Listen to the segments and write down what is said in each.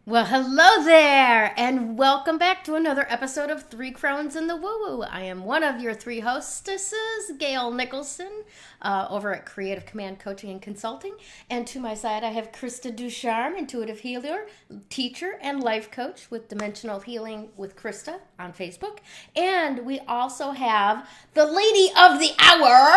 Well, hello there, and welcome back to another episode of Three Crones in the Woo Woo. I am one of your three hostesses, Gayle Nicholson, over at Creative Command Coaching and Consulting. And to my side, I have Krista Ducharme, intuitive healer, teacher, and life coach with Dimensional Healing with Krista on Facebook. And we also have the lady of the hour,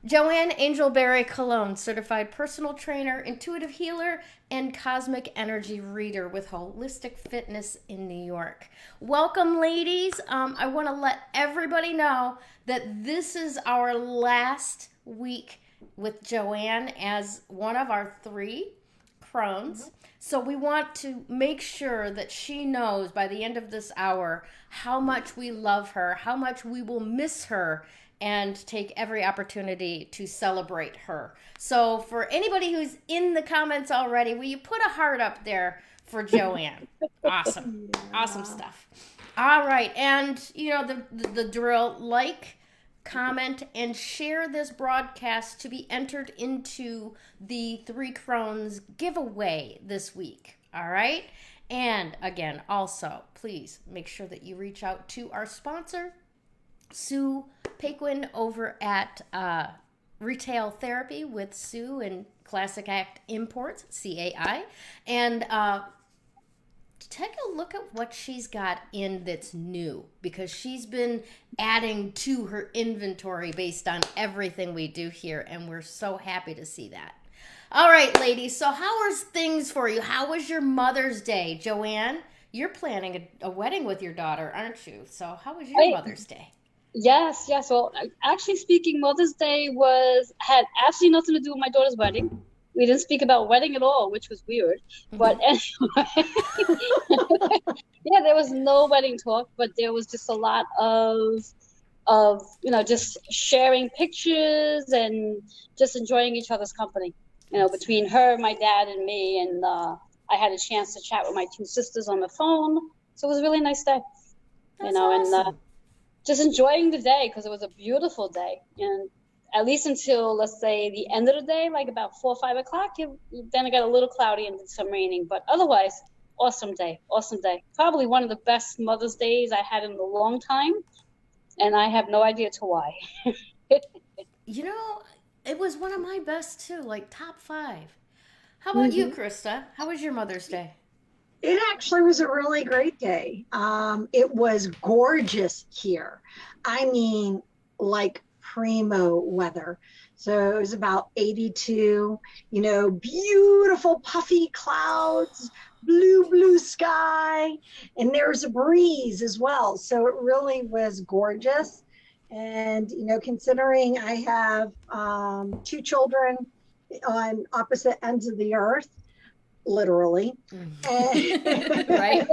Joanne Angel Barry Colon, certified personal trainer, intuitive healer, and cosmic energy reader with Wholistic Fitness in New York. Welcome, ladies. I want to let everybody know that this is our last week with Joanne as one of our three Crones. So we want to make sure that she knows by the end of this hour how much we love her, how much we will miss her, and take every opportunity to celebrate her. So for anybody who's in the comments already, will you put a heart up there for Joanne? Awesome. Yeah. Awesome stuff. All right. And you know the drill, like, comment, and share this broadcast to be entered into the Three Crones giveaway this week. All right. And again, also, please make sure that you reach out to our sponsor, Sue Paquin, over at Retail Therapy with Sue and Classic Act Imports, CAI. And take a look at what she's got in that's new, because she's been adding to her inventory based on everything we do here, and we're so happy to see that. All right, ladies, so how are things for you? How was your Mother's Day? Joanne, you're planning a wedding with your daughter, aren't you? So how was your Mother's Day? Yes, yes. Well, actually speaking, Mother's Day had absolutely nothing to do with my daughter's wedding. We didn't speak about wedding at all, which was weird. But anyway, yeah, there was no wedding talk, but there was just a lot of just sharing pictures and just enjoying each other's company. Between her, my dad, and me, and I had a chance to chat with my two sisters on the phone. So it was a really nice day. That's awesome. And just enjoying the day, because it was a beautiful day, and at least until, let's say, the end of the day, like about 4 or 5 o'clock, then it got a little cloudy and some raining, but otherwise, awesome day. Probably one of the best Mother's Days I had in a long time, and I have no idea to why. It was one of my best too, like top 5. How about you, Krista? How was your Mother's Day? It actually was a really great day. It was gorgeous here. I mean, like primo weather. So it was about 82, beautiful puffy clouds, blue sky, and there was a breeze as well. So it really was gorgeous. And, considering I have 2 children on opposite ends of the earth, literally. Right.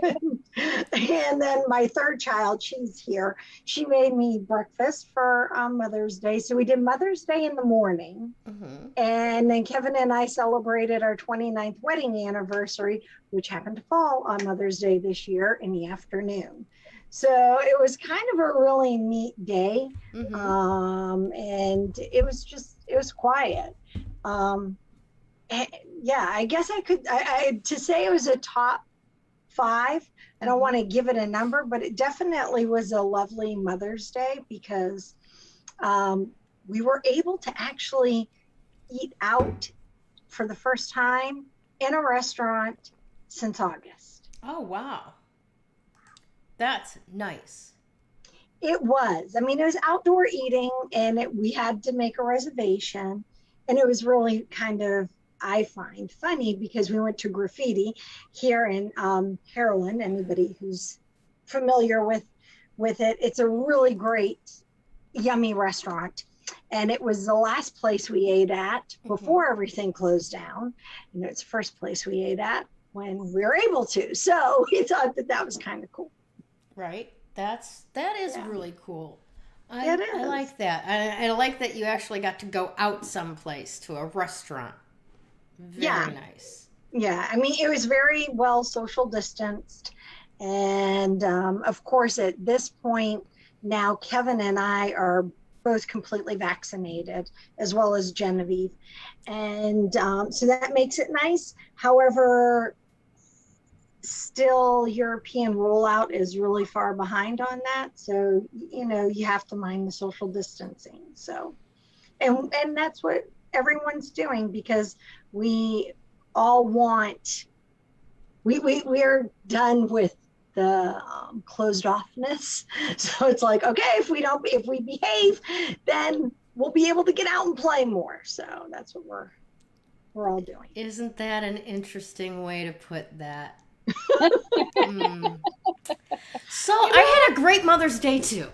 And then my third child, she's here. She made me breakfast for Mother's Day. So we did Mother's Day in the morning. And then Kevin and I celebrated our 29th wedding anniversary, which happened to fall on Mother's Day this year in the afternoon. So it was kind of a really neat day. And it was quiet. Yeah, I guess to say it was a top 5, I don't want to give it a number, but it definitely was a lovely Mother's Day, because we were able to actually eat out for the first time in a restaurant since August. Oh, wow. That's nice. It was. I mean, it was outdoor eating, and we had to make a reservation, and it was really kind of, I find, funny, because we went to Graffiti here in Heroin. Anybody who's familiar with it, it's a really great, yummy restaurant. And it was the last place we ate at before everything closed down. It's the first place we ate at when we were able to. So we thought that was kind of cool. Right. That is really cool. It is. I like that. I like that you actually got to go out someplace to a restaurant. Very nice. Yeah, I mean, it was very well social distanced. And of course, at this point now, Kevin and I are both completely vaccinated, as well as Genevieve. And so that makes it nice. However, still European rollout is really far behind on that. So, you have to mind the social distancing. So, and that's what everyone's doing, because we all want, we're done with the closed offness. So it's like, okay, if we behave, then we'll be able to get out and play more. So that's what we're all doing. Isn't that an interesting way to put that? So I had a great Mother's Day too.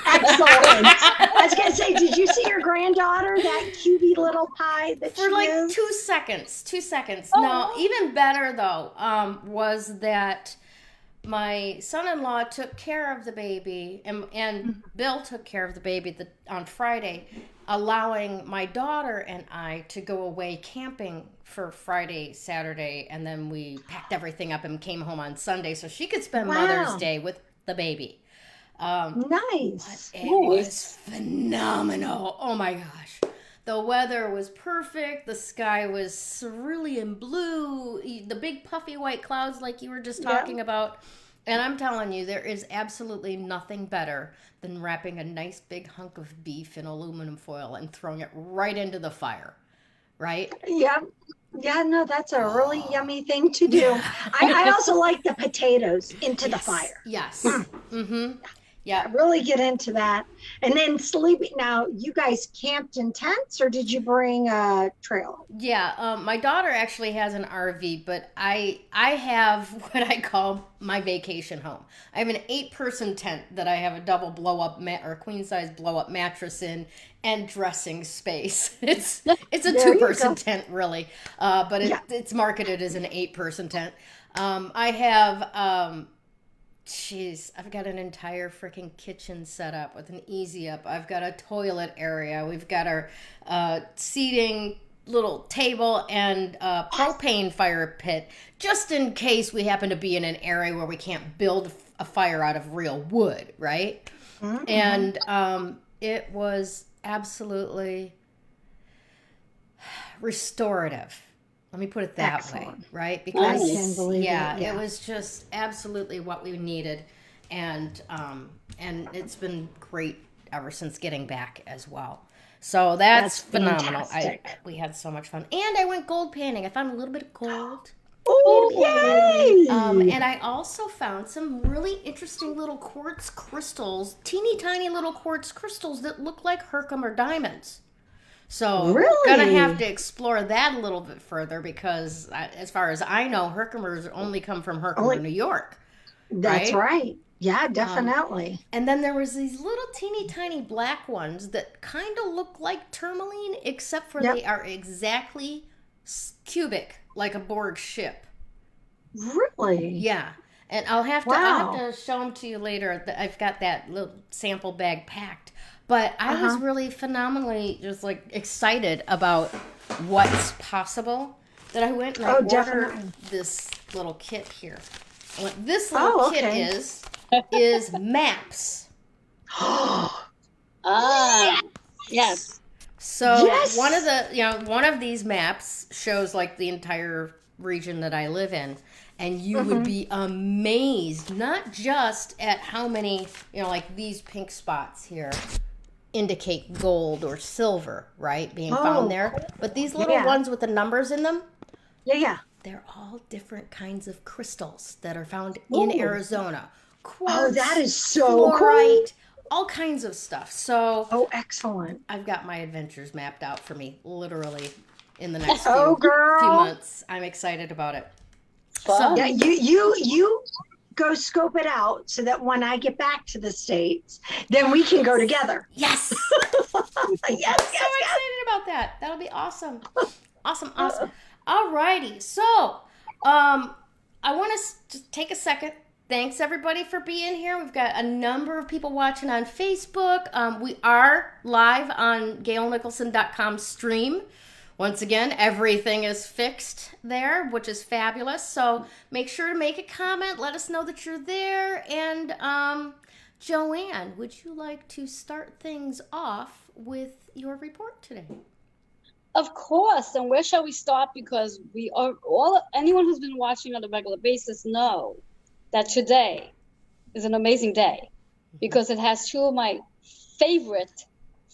Excellent. I was gonna say, did you see your granddaughter, that cutie little pie that For she like is? 2 seconds. 2 seconds. Oh, No, wow. even better though, was that my son-in-law took care of the baby, and Bill took care of the baby on Friday, allowing my daughter and I to go away camping for Friday, Saturday, and then we packed everything up and came home on Sunday so she could spend Wow. Mother's Day with the baby. Nice. It was phenomenal. Oh my gosh. The weather was perfect. The sky was cerulean blue. The big puffy white clouds like you were just talking about. And I'm telling you, there is absolutely nothing better than wrapping a nice big hunk of beef in aluminum foil and throwing it right into the fire. Right? Yeah. Yeah, no, that's a really yummy thing to do. I also like the potatoes into the fire. Yes. Mm-hmm. Yeah. Really get into that. And then sleeping. Now, you guys camped in tents, or did you bring a trailer? Yeah, my daughter actually has an RV, but I have what I call my vacation home. I have an 8-person tent that I have a double blow-up or queen-size blow-up mattress in, and dressing space. It's a 2-person tent, really, but it's marketed as an 8-person tent. I have... I've got an entire freaking kitchen set up with an easy up. I've got a toilet area. We've got our seating little table and propane fire pit, just in case we happen to be in an area where we can't build a fire out of real wood, right? Mm-hmm. And it was absolutely restorative. Let me put it that way, right? Because it was just absolutely what we needed, and it's been great ever since getting back as well. So that's phenomenal. We had so much fun, and I went gold panning. I found a little bit of gold. Oh, yay! And I also found some really interesting little quartz crystals, teeny tiny little quartz crystals that look like Herkimer diamonds. So we're going to have to explore that a little bit further, because as far as I know, Herkimers only come from Herkimer, New York. That's right. Yeah, definitely. And then there was these little teeny tiny black ones that kind of look like tourmaline, except for they are exactly cubic, like a Borg ship. Really? Yeah. And I'll have to show them to you later. I've got that little sample bag packed. But I was really phenomenally just like excited about what's possible, that I went and I ordered this little kit here. And what this little kit is maps. Yes. So one of these maps shows like the entire region that I live in. And you would be amazed, not just at how many, like these pink spots here indicate gold or silver, right, being found there. Cool. But these little ones with the numbers in them, they're all different kinds of crystals that are found in Arizona. Quartz, that is so fluorite, cool. All kinds of stuff. So, excellent. I've got my adventures mapped out for me, literally, in the next few months. I'm excited about it. So, yeah, you go scope it out so that when I get back to the States, then we can go together. Yes. I'm so excited about that. That'll be awesome. Awesome. All righty. So, I want to just take a second. Thanks, everybody, for being here. We've got a number of people watching on Facebook. We are live on GayleNicholson.com stream. Once again, everything is fixed there, which is fabulous. So make sure to make a comment. Let us know that you're there. And Joanne, would you like to start things off with your report today? Of course. And where shall we start? Because we are anyone who's been watching on a regular basis know that today is an amazing day because it has two of my favorite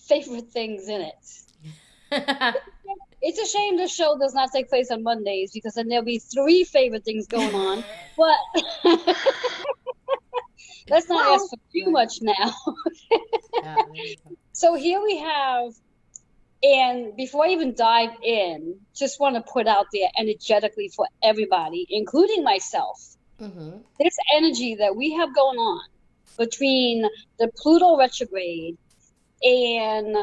things in it. It's a shame the show does not take place on Mondays because then there'll be 3 favorite things going on. But let's not ask for too much now. So here we have, and before I even dive in, just want to put out there energetically for everybody, including myself, this energy that we have going on between the Pluto retrograde and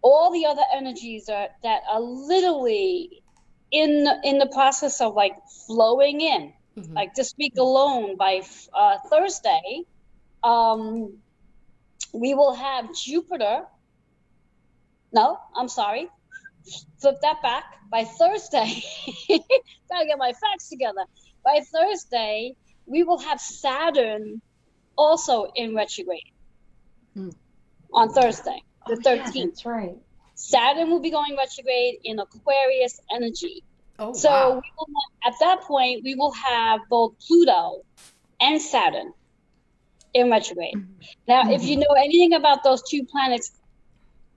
all the other energies that are literally in the process of like flowing in. Like this week alone, by Thursday, we will have Jupiter. No, I'm sorry. Flip that back. By Thursday, gotta get my facts together. By Thursday, we will have Saturn also in retrograde on Thursday, the 13th. Yeah, that's right. Saturn will be going retrograde in Aquarius energy. Oh, so wow. At that point, we will have both Pluto and Saturn in retrograde. Now, if you know anything about those 2 planets,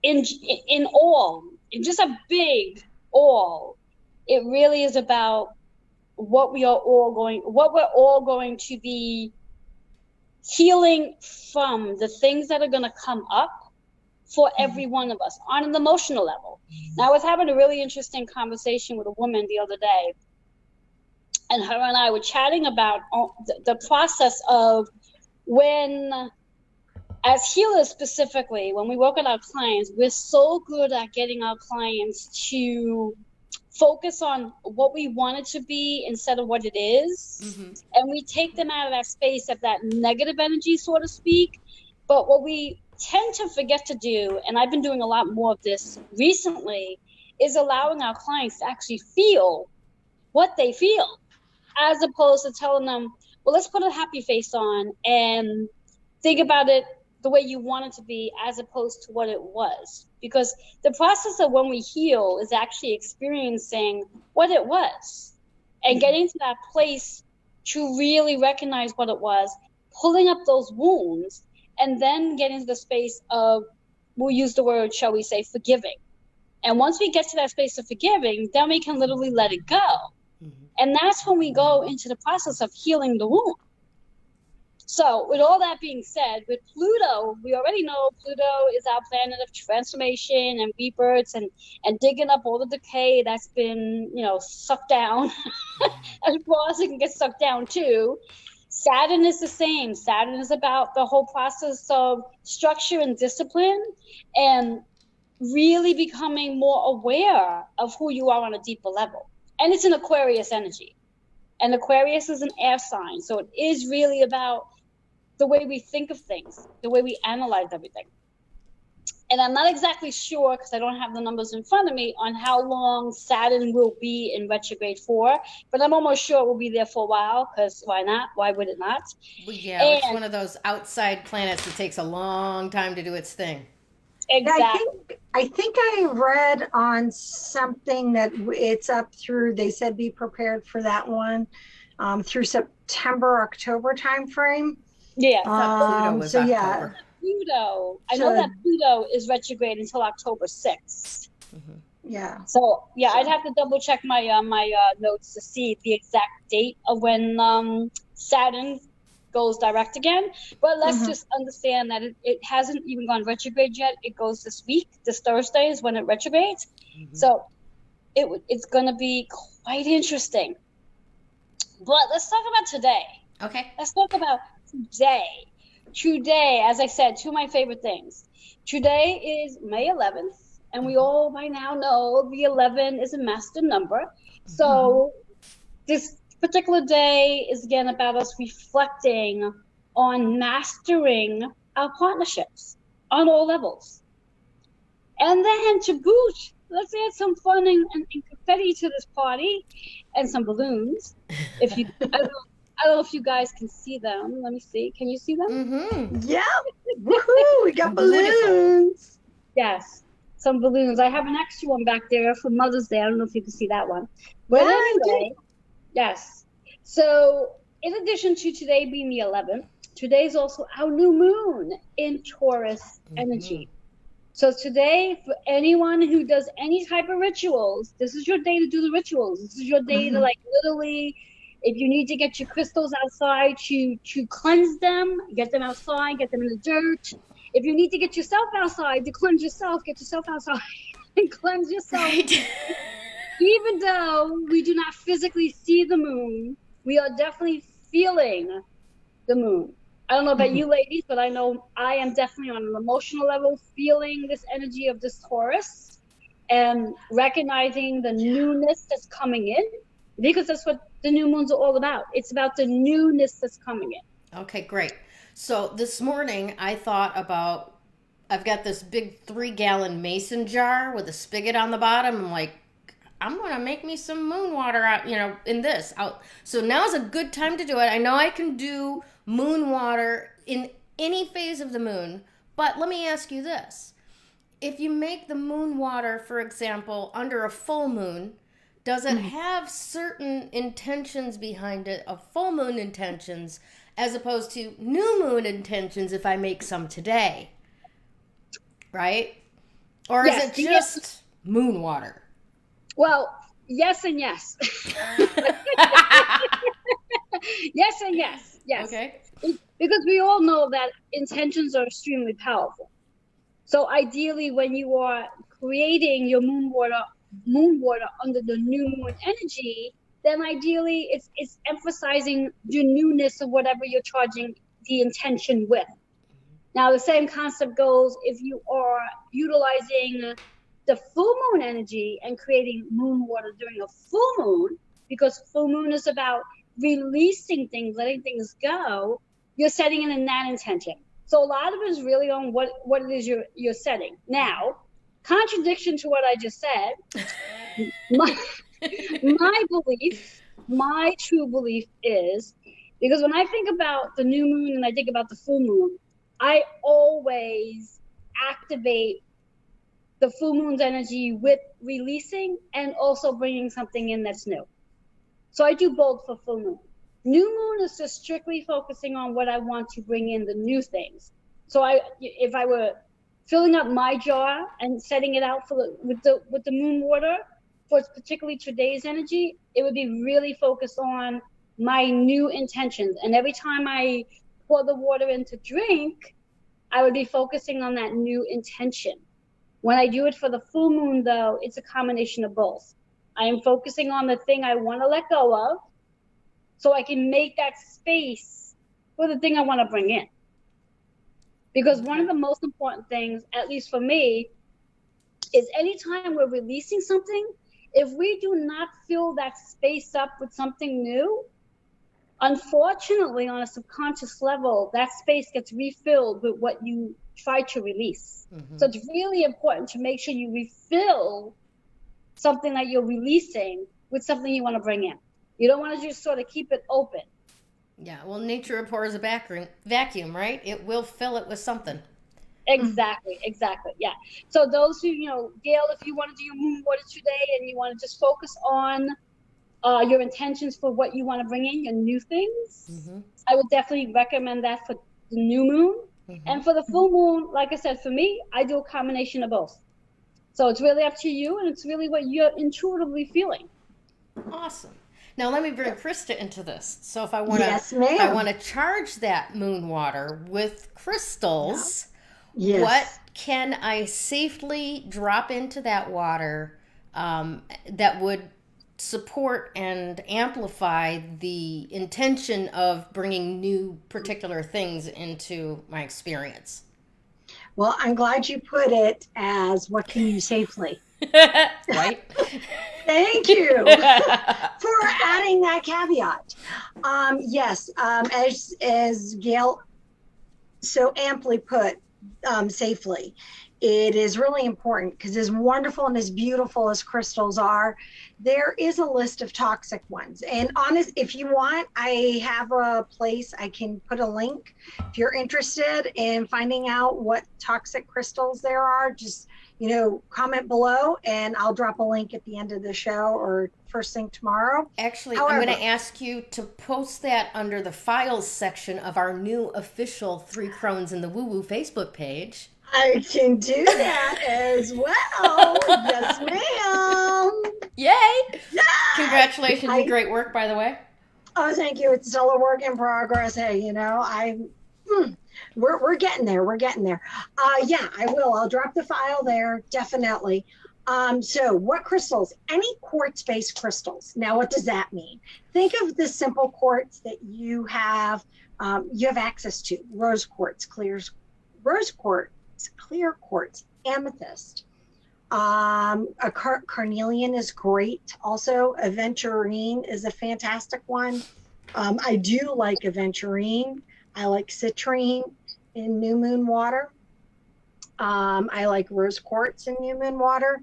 in just a big all, it really is about what we're all going to be healing from, the things that are going to come up for every one of us on an emotional level. Now, I was having a really interesting conversation with a woman the other day, and her and I were chatting about the process of when, as healers specifically, when we work with our clients, we're so good at getting our clients to focus on what we want it to be instead of what it is. And we take them out of that space of that negative energy, so to speak. But what we tend to forget to do, and I've been doing a lot more of this recently, is allowing our clients to actually feel what they feel, as opposed to telling them, well, let's put a happy face on and think about it the way you want it to be, as opposed to what it was. Because the process of when we heal is actually experiencing what it was and getting to that place to really recognize what it was, pulling up those wounds, and then get into the space of, we'll use the word, shall we say, forgiving. And once we get to that space of forgiving, then we can literally let it go. And that's when we go into the process of healing the wound. So with all that being said, with Pluto, we already know Pluto is our planet of transformation and rebirths and digging up all the decay that's been, sucked down. As far as it can get sucked down too. Saturn is the same. Saturn is about the whole process of structure and discipline and really becoming more aware of who you are on a deeper level. And it's an Aquarius energy. And Aquarius is an air sign. So it is really about the way we think of things, the way we analyze everything. And I'm not exactly sure, because I don't have the numbers in front of me, on how long Saturn will be in retrograde for, but I'm almost sure it will be there for a while, because why not? Why would it not? Well, yeah, it's one of those outside planets that takes a long time to do its thing. Exactly. I think I read on something that it's up through, they said be prepared for that one, through September, October timeframe. Yeah. Pluto was October. Yeah. Pluto, I know that Pluto is retrograde until October 6th. Yeah. So, I'd have to double check my notes to see the exact date of when Saturn goes direct again. But let's just understand that it hasn't even gone retrograde yet. It goes this week. This Thursday is when it retrogrades. So it's going to be quite interesting. But let's talk about today. Okay. Let's talk about today. Today, as I said, 2 of my favorite things. Today is May 11th, and we all by now know the 11 is a master number. So this particular day is again about us reflecting on mastering our partnerships on all levels. And then to boot, let's add some fun and confetti to this party and some balloons. If you, I don't know if you guys can see them. Let me see. Can you see them? Yeah. Woohoo! We got balloons. Yes. some balloons. I have an extra one back there for Mother's Day. I don't know if you can see that one. But Yeah, anyway, yes. So in addition to today being the 11th, today is also our new moon in Taurus energy. So today, for anyone who does any type of rituals, this is your day to do the rituals. This is your day to, like, literally, if you need to get your crystals outside to cleanse them, get them outside, get them in the dirt. If you need to get yourself outside to cleanse yourself, get yourself outside and cleanse yourself. Right. Even though we do not physically see the moon, we are definitely feeling the moon. I don't know about you ladies, but I know I am definitely on an emotional level feeling this energy of this Taurus and recognizing the newness that's coming in, because that's what the new moons are all about. It's about the newness that's coming in. Okay, great. So this morning I thought about, I've got this big 3-gallon mason jar with a spigot on the bottom. I'm like, I'm going to make me some moon water out, in this. So now's a good time to do it. I know I can do moon water in any phase of the moon, but let me ask you this. If you make the moon water, for example, under a full moon, does it have certain intentions behind it, of full moon intentions, as opposed to new moon intentions if I make some today? Right? Or is it just moon water? Well, yes and yes. Yes and yes. Yes. Okay. Because we all know that intentions are extremely powerful. So ideally, when you are creating your moon water under the new moon energy, then ideally it's emphasizing the newness of whatever you're charging the intention with. Now, the same concept goes if you are utilizing the full moon energy and creating moon water during a full moon, because full moon is about releasing things, letting things go, you're setting it in that intention. So a lot of it is really on what it is you're setting. Now, contradiction to what I just said, my belief, my true belief is, because when I think about the new moon and I think about the full moon, I always activate the full moon's energy with releasing and also bringing something in that's new. So I do both for full moon. New moon is just strictly focusing on what I want to bring in, the new things. So if I were filling up my jar and setting it out with the moon water for particularly today's energy, it would be really focused on my new intentions. And every time I pour the water in to drink, I would be focusing on that new intention. When I do it for the full moon, though, it's a combination of both. I am focusing on the thing I want to let go of so I can make that space for the thing I want to bring in. Because one of the most important things, at least for me, is anytime we're releasing something, if we do not fill that space up with something new, unfortunately, on a subconscious level, that space gets refilled with what you try to release. So it's really important to make sure you refill something that you're releasing with something you want to bring in. You don't want to just sort of keep it open. Yeah, well, nature abhors a vacuum, right? It will fill it with something. Exactly, yeah. So those who, Gayle, if you want to do your moon water today and you want to just focus on your intentions for what you want to bring in, your new things, I would definitely recommend that for the new moon. And for the full moon, like I said, for me, I do a combination of both. So it's really up to you, and it's really what you're intuitively feeling. Awesome. Now let me bring Krista into this. So if I want to charge that moon water with crystals, what can I safely drop into that water that would support and amplify the intention of bringing new particular things into my experience? Well, I'm glad you put it as what can you safely? Right? Thank you for adding that caveat. Yes, as Gayle so amply put, safely. It is really important because as wonderful and as beautiful as crystals are, there is a list of toxic ones. And if you want, I have a place I can put a link. If you're interested in finding out what toxic crystals there are, just comment below, and I'll drop a link at the end of the show or first thing tomorrow. Actually, However, I'm going to ask you to post that under the files section of our new official Three Crones in the Woo Woo Facebook page. I can do that as well. Yes, ma'am. Yay! Yeah! Congratulations and great work, by the way. Oh, thank you. It's still a work in progress. Hey, we're getting there. We're getting there. Yeah, I will. I'll drop the file there. Definitely. So what crystals? Any quartz-based crystals. Now, what does that mean? Think of the simple quartz that you have access to. Rose quartz, clear quartz, amethyst. A carnelian is great. Also, aventurine is a fantastic one. I do like aventurine. I like citrine in new moon water. I like rose quartz in new moon water.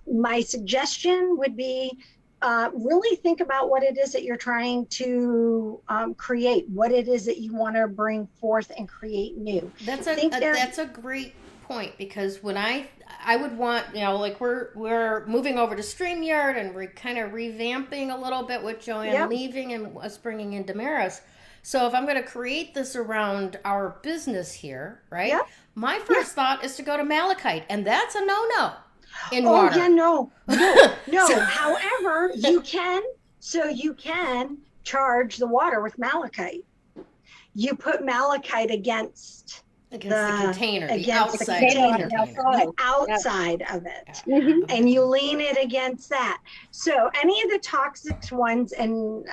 My suggestion would be really think about what it is that you're trying to create, what it is that you want to bring forth and create new. That's a great point, because when I would want, like we're moving over to StreamYard and we're kind of revamping a little bit with Joanne leaving and us bringing in Damaris. So if I'm going to create this around our business here, right? Yep. My first thought is to go to malachite, and that's a no-no in water. Oh, yeah, no. However, you can charge the water with malachite. You put malachite against the container, the outside of it, and you lean it against that. So any of the toxic ones, and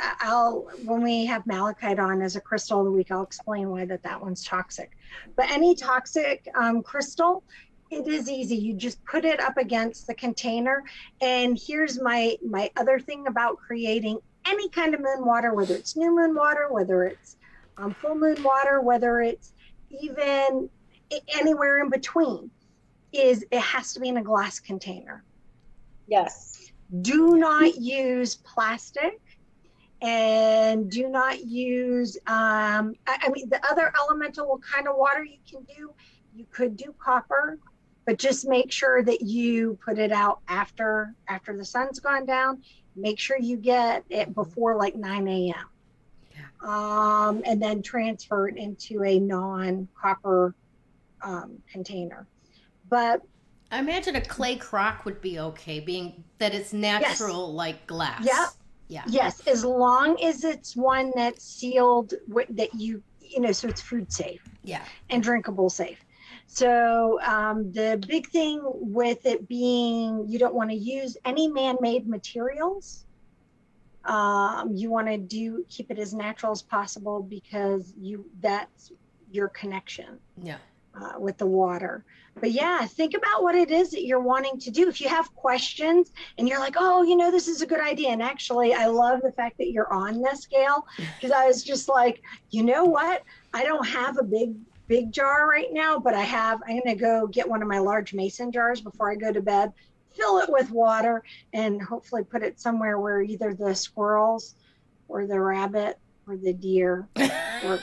when we have malachite on as a crystal of the week, I'll explain why that one's toxic. But any toxic crystal, it is easy. You just put it up against the container. And here's my other thing about creating any kind of moon water, whether it's new moon water, whether it's full moon water, whether it's even anywhere in between, is it has to be in a glass container. Yes. Do not use plastic, and do not use the other elemental kind of water you can do. You could do copper, but just make sure that you put it out after the sun's gone down. Make sure you get it before like 9 a.m. And then transfer it into a non-copper container. But I imagine a clay crock would be okay, being that it's natural, like glass. Yeah. Yeah. Yes, as long as it's one that's sealed, that so it's food safe. Yeah. And drinkable safe. So the big thing with it being, you don't want to use any man-made materials. You want to keep it as natural as possible, because that's your connection with the water. But yeah, think about what it is that you're wanting to do. If you have questions and you're like, oh, this is a good idea. And actually, I love the fact that you're on this, Gayle, because I was just like, you know what? I don't have a big jar right now, but I'm going to go get one of my large mason jars before I go to bed, fill it with water, and hopefully put it somewhere where either the squirrels or the rabbit or the deer or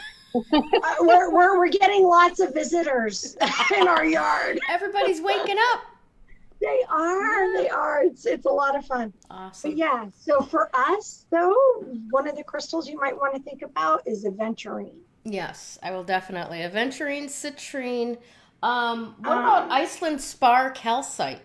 we're getting lots of visitors in our yard. Everybody's waking up. They are. It's a lot of fun. Awesome. But yeah, so for us though, one of the crystals you might want to think about is aventurine. Yes, I will definitely. Aventurine, citrine. What about Iceland spar calcite?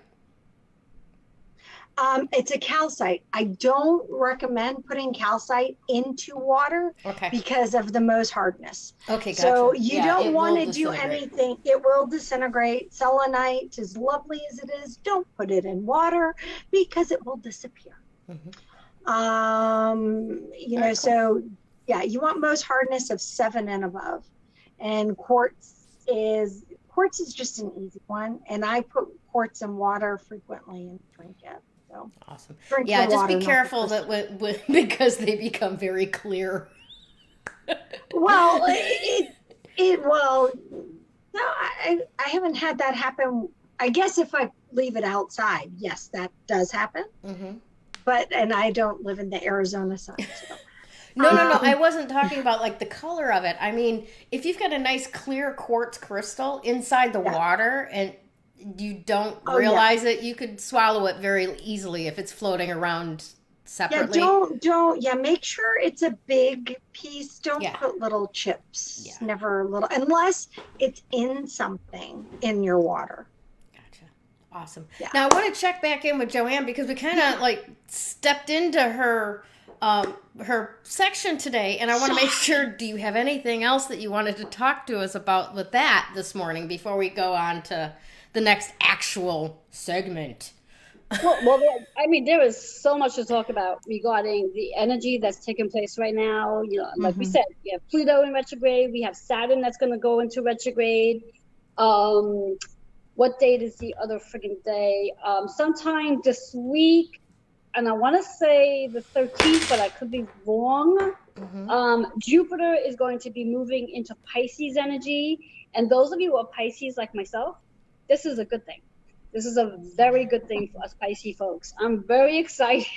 It's a calcite. I don't recommend putting calcite into water because of the Mohs hardness. Okay, gotcha. So you don't want to do anything. It will disintegrate. Selenite, as lovely as it is, don't put it in water because it will disappear. Mm-hmm. So yeah, you want Mohs hardness of 7 and above. And quartz is just an easy one. And I put quartz in water frequently and drink it. So awesome. Yeah, just be careful that because they become very clear. Well, I haven't had that happen. I guess if I leave it outside, yes, that does happen. Mm-hmm. And I don't live in the Arizona sun. So. No. I wasn't talking about like the color of it. I mean, if you've got a nice clear quartz crystal inside the water, and you don't Oh, realize it, you could swallow it very easily if it's floating around separately. Make sure it's a big piece. Don't Yeah. put little chips. Yeah. Never little, unless it's in something in your water. Gotcha. Awesome. Yeah. Now I want to check back in with Joanne because we kind of like stepped into her section today, and I want to make sure, do you have anything else that you wanted to talk to us about with that this morning before we go on to the next actual segment? Well, there is so much to talk about regarding the energy that's taking place right now. Like we said, we have Pluto in retrograde. We have Saturn that's going to go into retrograde. What date is the other friggin' day? Sometime this week, and I want to say the 13th, but I could be wrong. Jupiter is going to be moving into Pisces energy. And those of you who are Pisces like myself, this is a good thing. This is a very good thing for us Pisces folks. I'm very excited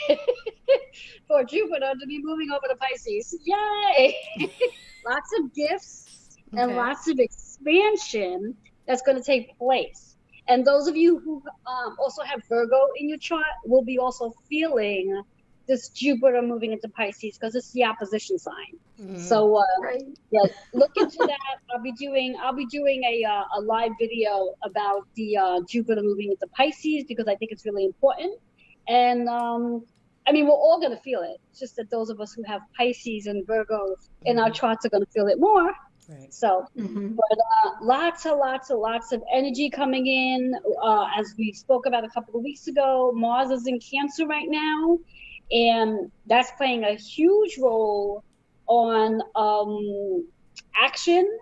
for Jupiter to be moving over to Pisces. Yay! Lots of gifts and lots of expansion that's going to take place. And those of you who also have Virgo in your chart will be also feeling this Jupiter moving into Pisces because it's the opposition sign. So look into that. I'll be doing a live video about the Jupiter moving into Pisces because I think it's really important. And we're all going to feel it. It's just that those of us who have Pisces and Virgo in our charts are going to feel it more. Right. So, but lots of energy coming in. As we spoke about a couple of weeks ago, Mars is in Cancer right now, and that's playing a huge role on action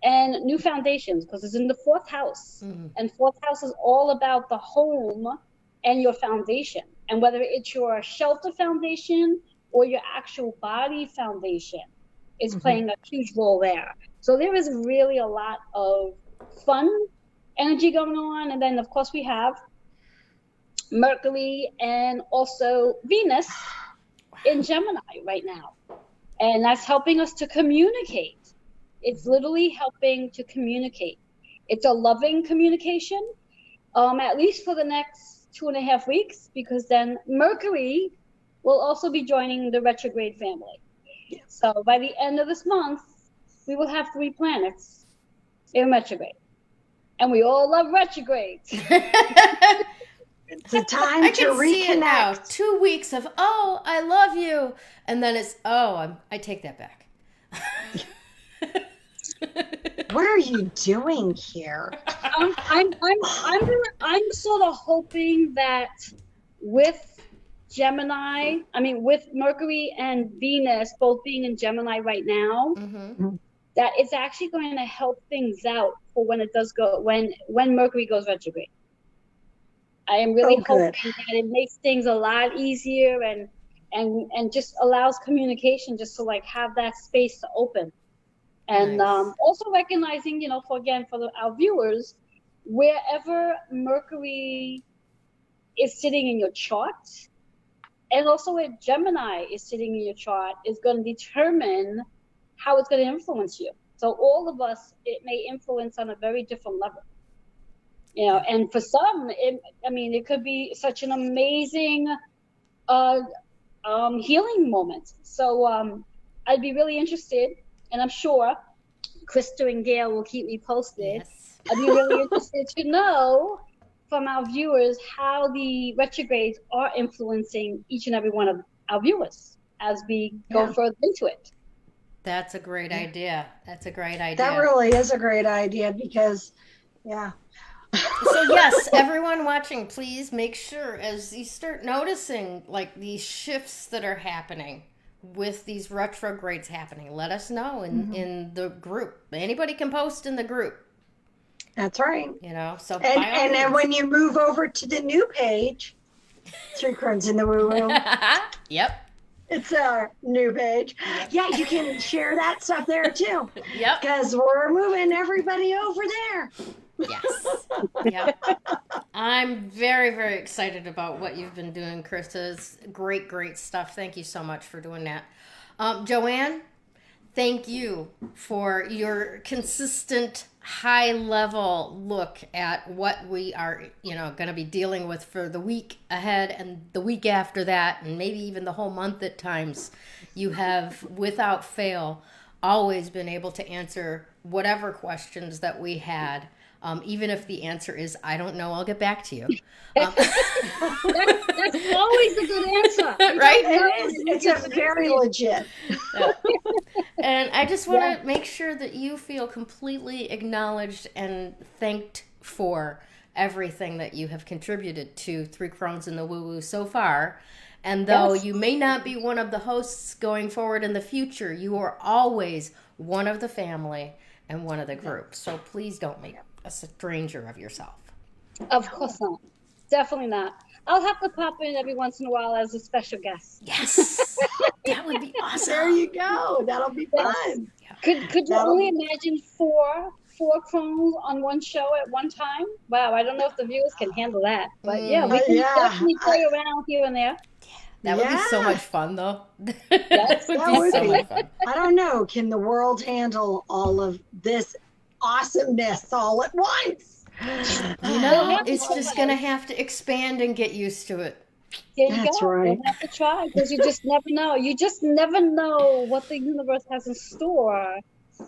and new foundations because it's in the fourth house, and fourth house is all about the home and your foundation, and whether it's your shelter foundation or your actual body foundation is playing a huge role there. So there is really a lot of fun energy going on. And then, of course, we have Mercury and also Venus in Gemini right now. And that's helping us to communicate. It's literally helping to communicate. It's a loving communication, at least for the next 2.5 weeks, because then Mercury will also be joining the retrograde family. So by the end of this month, we will have 3 planets in retrograde. And we all love retrogrades. It's a time to reconnect. See it now. 2 weeks of, oh, I love you. And then it's, oh, I take that back. What are you doing here? I'm sort of hoping that with Mercury and Venus both being in Gemini right now, that it's actually going to help things out for when it does go, when Mercury goes retrograde. I am really hoping that it makes things a lot easier and just allows communication just to like have that space to open. And also recognizing, for our viewers, wherever Mercury is sitting in your chart, and also where Gemini is sitting in your chart is going to determine how it's going to influence you. So all of us, it may influence on a very different level. And for some, it could be such an amazing healing moment. So I'd be really interested, and I'm sure Krista and Gayle will keep me posted. Yes. I'd be really interested to know from our viewers how the retrogrades are influencing each and every one of our viewers as we go further into it. That's a great idea. That's a great idea. That really is a great idea because, So yes, everyone watching, please make sure as you start noticing like these shifts that are happening with these retrogrades happening, let us know in the group. Anybody can post in the group. That's right. So and then when you move over to the new page, 3 Crones in the Woo Woo. Yep. It's a new page. Yep. Yeah, you can share that stuff there too. Yep. Because we're moving everybody over there. Yes. Yep. I'm very, very excited about what you've been doing, Krista. It's great, great stuff. Thank you so much for doing that. Joanne, thank you for your consistent high level look at what we are, going to be dealing with for the week ahead and the week after that, and maybe even the whole month at times. You have, without fail, always been able to answer whatever questions that we had. Even if the answer is, I don't know, I'll get back to you. That's always a good answer. Right? It's a very legit. Yeah. And I just want to make sure that you feel completely acknowledged and thanked for everything that you have contributed to Three Crones in the Woo Woo so far. And though you may not be one of the hosts going forward in the future, you are always one of the family and one of the group. So please don't make a stranger of yourself. Of course not. Definitely not. I'll have to pop in every once in a while as a special guest. Yes. That would be awesome. There you go. That'll be fun. Could you only imagine four Crones on one show at one time? Wow, I don't know if the viewers can handle that. But we can definitely play around here and there. That would be so much fun, though. Yes, that would be so much fun. I don't know. Can the world handle all of this awesomeness all at once? It's just going to have to expand and get used to it. There you That's go. right. You have to try because you just never know. You just never know what the universe has in store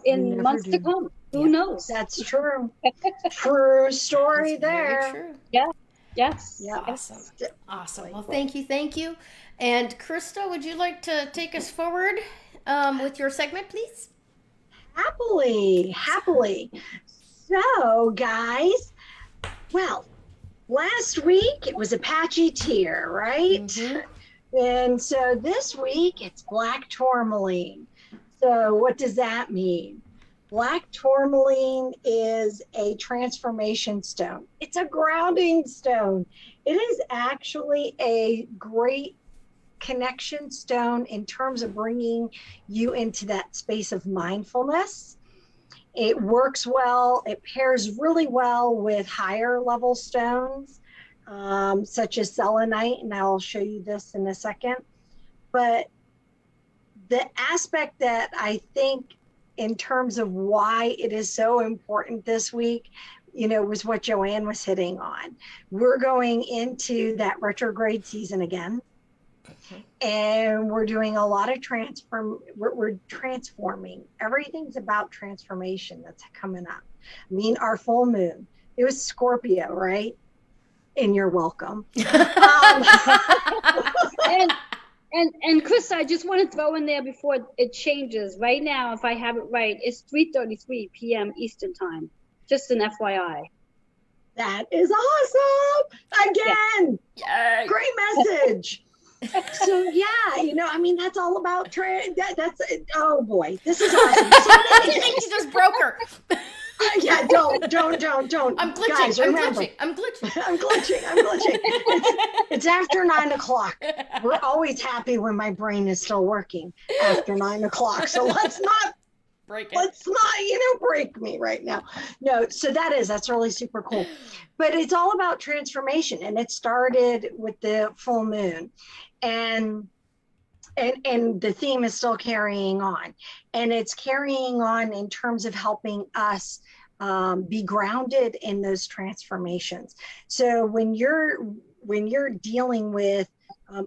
in months to come. Who knows? That's true. True story there. True. Yeah. Yes. Yeah. Awesome. Well, thank you. And Krista, would you like to take us forward with your segment, please? Happily. So, guys, well, last week it was Apache Tear, right? Mm-hmm. And so this week it's Black Tourmaline. So what does that mean? Black Tourmaline is a transformation stone. It's a grounding stone. It is actually a great connection stone in terms of bringing you into that space of mindfulness. It works well. It pairs really well with higher level stones, such as selenite, and I'll show you this in a second. But the aspect that I think in terms of why it is so important this week, was what Joanne was hitting on. We're going into that retrograde season again. And we're doing a lot of we're transforming. Everything's about transformation that's coming up. I mean, our full moon, it was Scorpio, right? And you're welcome. And Chris, I just want to throw in there before it changes. Right now, if I have it right, it's 3:33 p.m. Eastern time. Just an FYI. That is awesome. Again. Yay. Great message. So that's all about oh boy, this is awesome. You just broke her. Yeah, don't. I'm glitching. Guys, remember. I'm glitching. I'm glitching. It's after 9:00. We're always happy when my brain is still working after 9:00. So let's not break me right now. No, so that's really super cool. But it's all about transformation, and it started with the full moon. And the theme is still carrying on, and it's carrying on in terms of helping us be grounded in those transformations. So when you're dealing with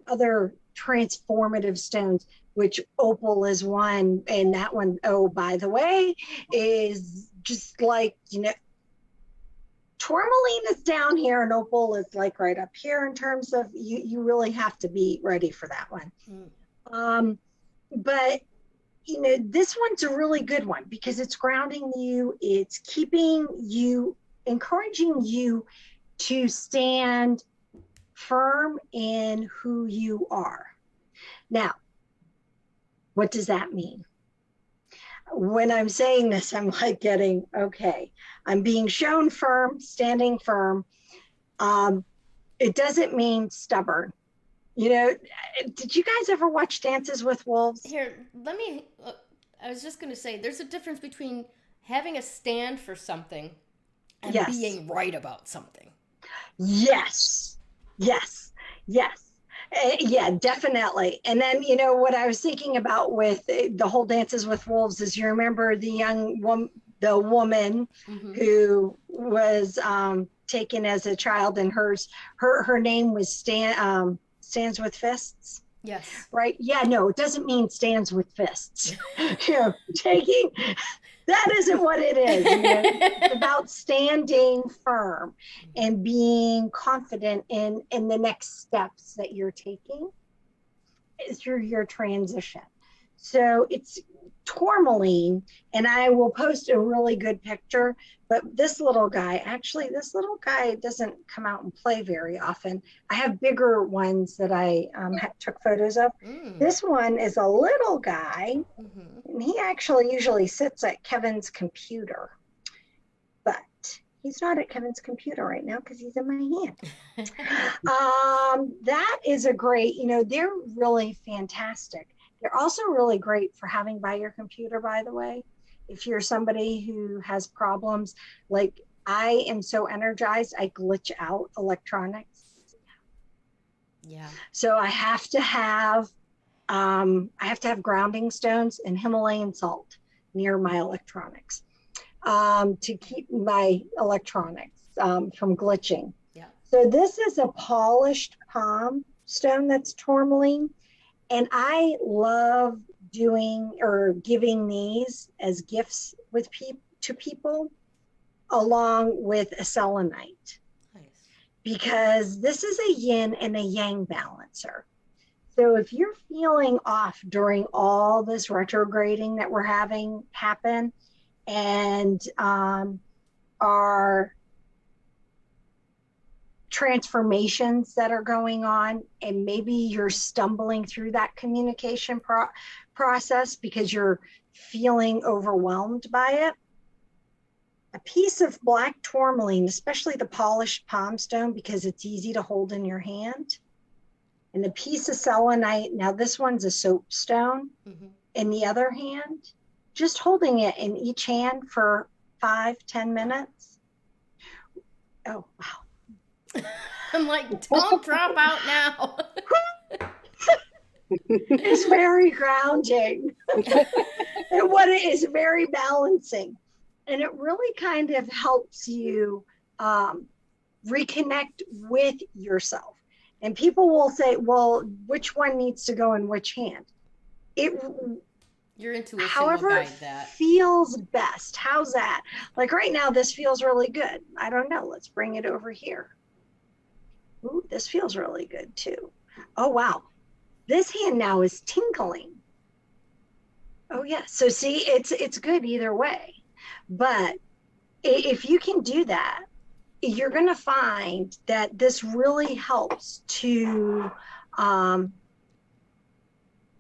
other transformative stones, which opal is one, and that one, oh, by the way, is just like, tourmaline is down here and opal is like right up here in terms of you really have to be ready for that one. But this one's a really good one because it's grounding you. It's keeping you, encouraging you to stand firm in who you are. Now, what does that mean? When I'm saying this, I'm like getting, okay, I'm being shown firm, standing firm. It doesn't mean stubborn. Did you guys ever watch Dances with Wolves? Here, I was just going to say, there's a difference between having a stand for something and being right about something. Yes. Yeah, definitely. And then, what I was thinking about with the whole Dances with Wolves is, you remember the woman who was taken as a child, and her name was Stands with Fists. Yes. Right. Yeah. No, it doesn't mean stands with fists. Taking, that isn't what it is. It's about standing firm and being confident in the next steps that you're taking through your transition. So it's Tourmaline, and I will post a really good picture, but this little guy doesn't come out and play very often. I have bigger ones that I took photos of. This one is a little guy, and he actually usually sits at Kevin's computer, but he's not at Kevin's computer right now because he's in my hand. That is a great, they're really fantastic. They're also really great for having by your computer, by the way. If you're somebody who has problems, like I am so energized, I glitch out electronics. Yeah. So I have to have grounding stones and Himalayan salt near my electronics to keep my electronics from glitching. Yeah. So this is a polished palm stone that's tourmaline. And I love doing or giving these as gifts to people, along with a selenite. Nice. Because this is a yin and a yang balancer. So if you're feeling off during all this retrograding that we're having happen, and our transformations that are going on, and maybe you're stumbling through that communication process because you're feeling overwhelmed by it, a piece of black tourmaline, especially the polished palm stone, because it's easy to hold in your hand, and a piece of selenite, now this one's a soapstone, in the other hand, just holding it in each hand for 5-10 minutes. Oh, wow. I'm like, don't drop out now. It's very grounding. And what it is, very balancing. And it really kind of helps you reconnect with yourself. And people will say, well, which one needs to go in which hand? Your intuition however will guide that. Feels best. How's that? Like right now, this feels really good. I don't know. Let's bring it over here. Ooh, this feels really good too. Oh, wow. This hand now is tingling. Oh, yeah. So see, it's good either way. But if you can do that, you're going to find that this really helps to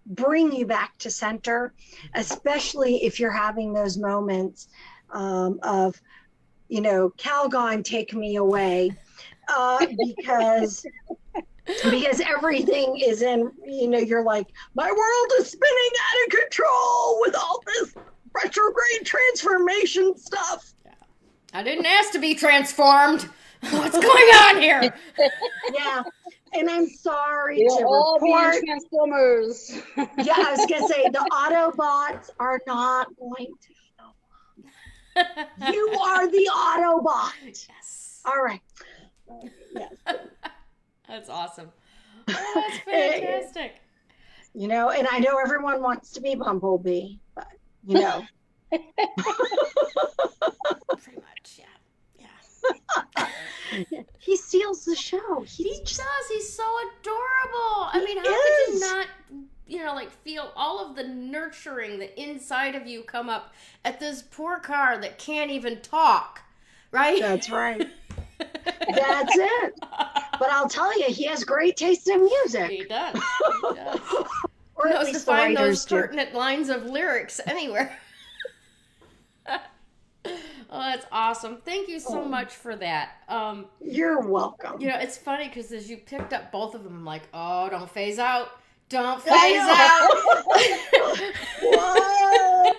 bring you back to center, especially if you're having those moments of, Calgon, take me away. Because everything is in, you're like, my world is spinning out of control with all this retrograde transformation stuff. Yeah. I didn't ask to be transformed. What's going on here? Yeah. And I'm sorry We're to all report. being transformers. Yeah, I was going to say, the Autobots are not going to. You are the Autobot. Yes. All right. Yes. That's awesome. Oh, that's fantastic. And I know everyone wants to be Bumblebee, but Pretty much, yeah. He steals the show. He does. He's so adorable. I mean, how could you not, feel all of the nurturing, the inside of you come up at this poor car that can't even talk, right? That's right. That's it. But I'll tell you, he has great taste in music. He does. Or at knows least to the find writers those do. pertinent lines of lyrics anywhere. Oh, that's awesome. Thank you so much for that. You're welcome. It's funny because as you picked up both of them, I'm like, oh, don't phase out. Don't phase out. What?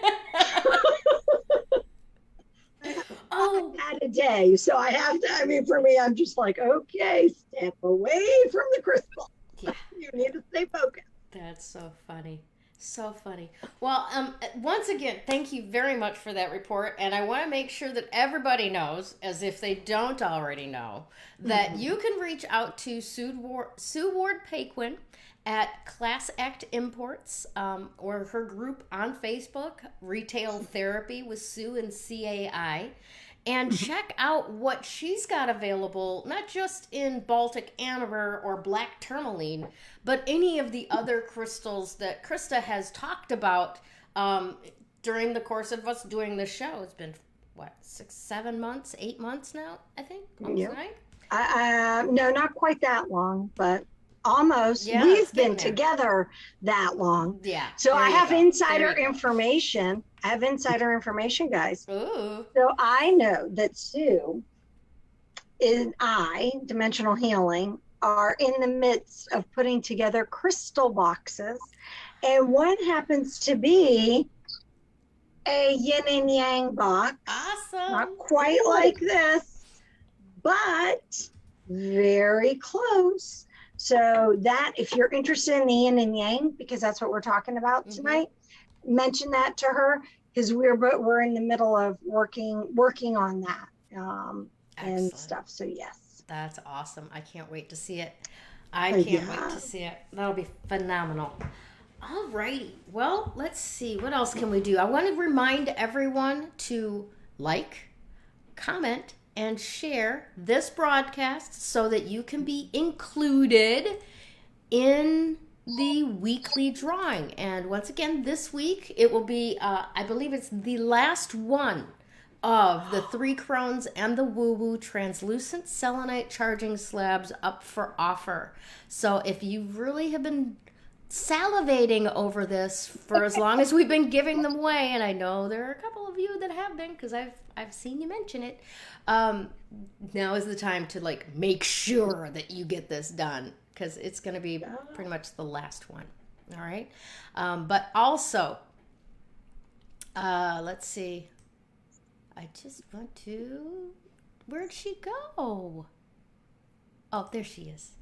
Oh, I've had a day, so I have to. I mean, for me, I'm just like, okay, step away from the crystal. Yeah. You need to stay focused. That's so funny. So funny. Well, once again, thank you very much for that report. And I want to make sure that everybody knows, as if they don't already know, that you can reach out to Sue Ward Paquin at Class Act Imports, or her group on Facebook, Retail Therapy with Sue and CAI. And check out what she's got available, not just in Baltic Amber or Black Tourmaline, but any of the other crystals that Krista has talked about during the course of us doing this show. It's been, 6, 7 months, 8 months now, I think? Almost 9? No, not quite that long, but almost. Yeah, We've been together that long. Yeah. So I have insider information. I have insider information, guys. Ooh. So I know that Sue and I, Dimensional Healing, are in the midst of putting together crystal boxes. And one happens to be a yin and yang box. Awesome. Not quite like this, but very close. So that, if you're interested in the yin and yang, because that's what we're talking about tonight, mention that to her, because we're in the middle of working on that and stuff. So yes, that's awesome. I can't wait to see it. I can't wait to see it. That'll be phenomenal. All righty. Well, let's see. What else can we do? I want to remind everyone to like, comment, and share this broadcast so that you can be included in the weekly drawing. And once again, this week it will be, I believe it's the last one of the 3 Crones and the Woo Woo translucent selenite charging slabs up for offer. So if you really have been salivating over this for as long as we've been giving them away, and I know there are a couple of you that have been, because I've seen you mention it, now is the time to make sure that you get this done, because it's going to be pretty much the last one. All right. But also, let's see. I just want to, where'd she go? Oh, there she is.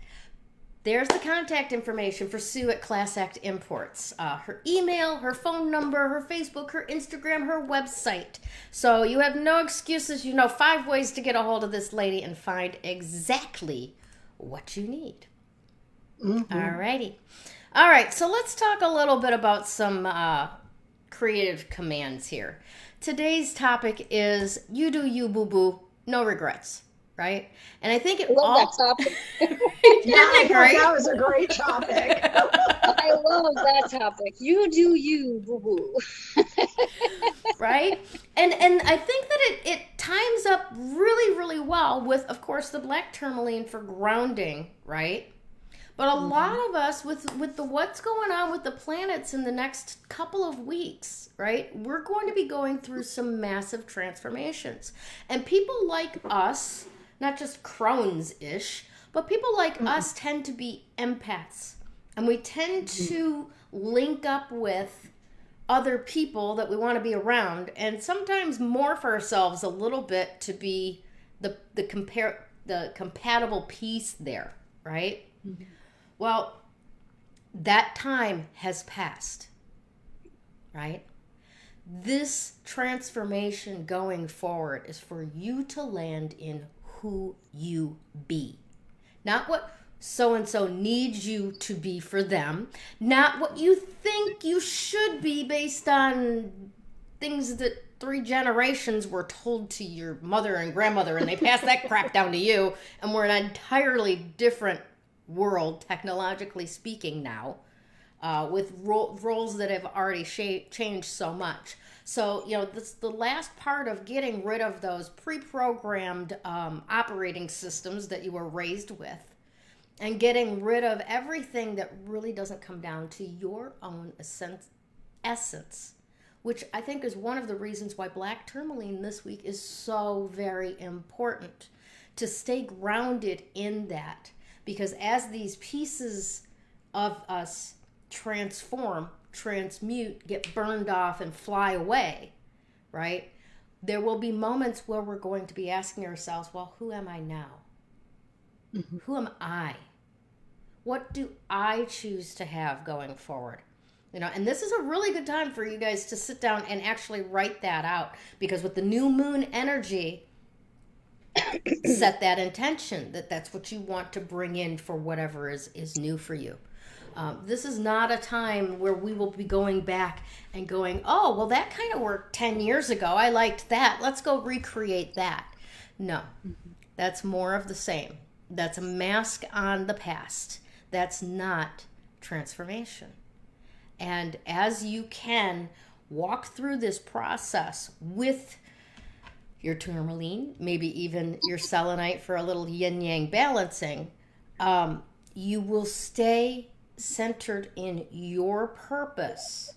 There's the contact information for Sue at Class Act Imports. Her email, her phone number, her Facebook, her Instagram, her website. So you have no excuses. You know 5 ways to get a hold of this lady and find exactly what you need. All righty. All right, so let's talk a little bit about some creative commands here. Today's topic is you do you, boo-boo, no regrets. Right? And I think it that topic. That was a great topic. I love that topic. You do you, boo-boo. Right? And I think that it times up really, really well with, of course, the Black Tourmaline for grounding, right? But a lot of us, with the what's going on with the planets in the next couple of weeks, right? We're going to be going through some massive transformations. And people like us, not just Crones-ish, but people like us tend to be empaths. And we tend to link up with other people that we want to be around, and sometimes morph ourselves a little bit to be the compatible piece there, right? Well, that time has passed, right? This transformation going forward is for you to land in who you be. Not what so-and-so needs you to be for them. Not what you think you should be based on things that 3 generations were told to your mother and grandmother, and they passed that crap down to you, and we're in an entirely different world, technologically speaking now, with roles that have already changed so much. So, this the last part of getting rid of those pre-programmed operating systems that you were raised with, and getting rid of everything that really doesn't come down to your own essence, which I think is one of the reasons why Black Tourmaline this week is so very important, to stay grounded in that. Because as these pieces of us transform, transmute, get burned off, and fly away, right? There will be moments where we're going to be asking ourselves, well, who am I now? Who am I? What do I choose to have going forward? You know, and this is a really good time for you guys to sit down and actually write that out, because with the new moon energy, set that intention that that's what you want to bring in for whatever is new for you. This is not a time where we will be going back and going, oh, well, that kind of worked 10 years ago. I liked that. Let's go recreate that. No, that's more of the same. That's a mask on the past. That's not transformation. And as you can walk through this process with your tourmaline, maybe even your selenite for a little yin-yang balancing, you will stay centered in your purpose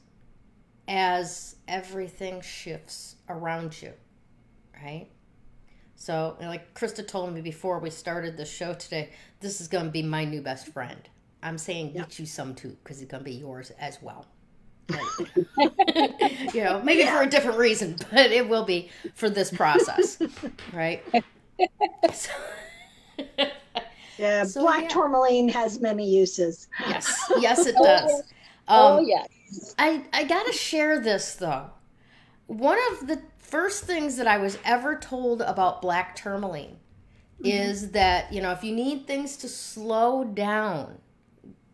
as everything shifts around you, right? So, like Krista told me before we started the show today, this is going to be my new best friend. I'm saying get you some too, because it's going to be yours as well. You know, maybe for a different reason, but it will be for this process, right? So, Black tourmaline has many uses. Yes, it does. Yes. I gotta share this though. One of the first things that I was ever told about black tourmaline is that, you know, if you need things to slow down,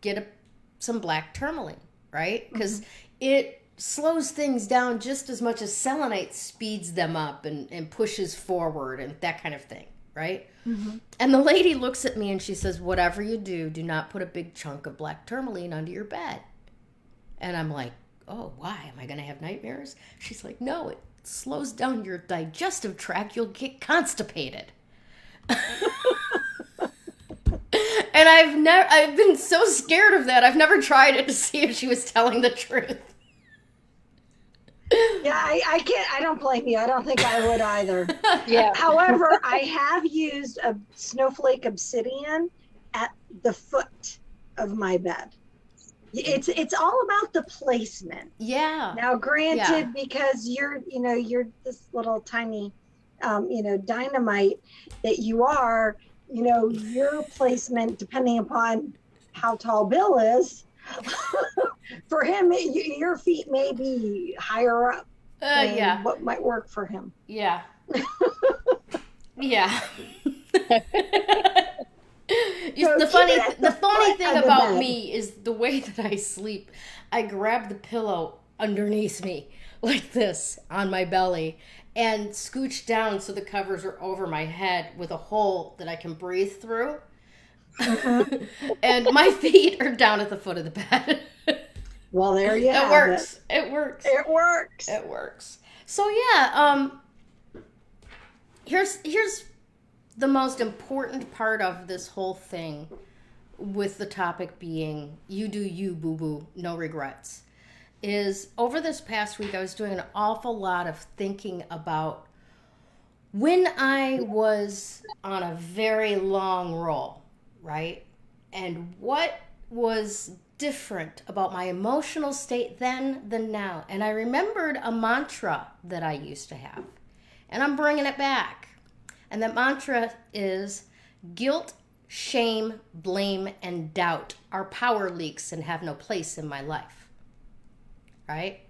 get some black tourmaline, right? Because it slows things down just as much as selenite speeds them up and pushes forward and that kind of thing, right? And the lady looks at me and she says, whatever you do, do not put a big chunk of black tourmaline under your bed. And I'm like, oh, why? Am I going to have nightmares? She's like, no, it slows down your digestive tract. You'll get constipated. And I've been so scared of that. I've never tried it to see if she was telling the truth. Yeah, I don't blame you. I don't think I would either. Yeah. However, I have used a snowflake obsidian at the foot of my bed. It's all about the placement. Yeah. Now, granted, because you're this little tiny, dynamite that you are, your placement, depending upon how tall Bill is, for him, your feet may be higher up. What might work for him. Yeah. Yeah. The funny thing about me is the way that I sleep. I grab the pillow underneath me like this on my belly and scooch down so the covers are over my head with a hole that I can breathe through. And my feet are down at the foot of the bed. Well, there you have it. It works. It works. So yeah, here's the most important part of this whole thing, with the topic being you do you, boo-boo, no regrets, is over this past week I was doing an awful lot of thinking about when I was on a very long roll, right? And what was different about my emotional state then than now. And I remembered a mantra that I used to have, and I'm bringing it back. And that mantra is guilt, shame, blame, and doubt are power leaks and have no place in my life. Right?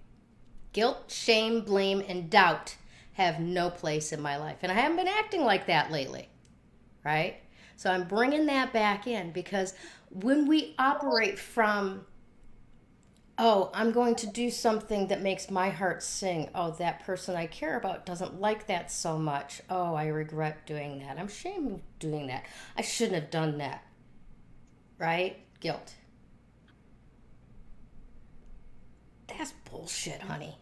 Guilt, shame, blame, and doubt have no place in my life. And I haven't been acting like that lately. Right? So I'm bringing that back in, because when we operate from, oh, I'm going to do something that makes my heart sing. Oh, that person I care about doesn't like that so much. Oh, I regret doing that. I'm ashamed of doing that. I shouldn't have done that. Right? Guilt. That's bullshit, honey.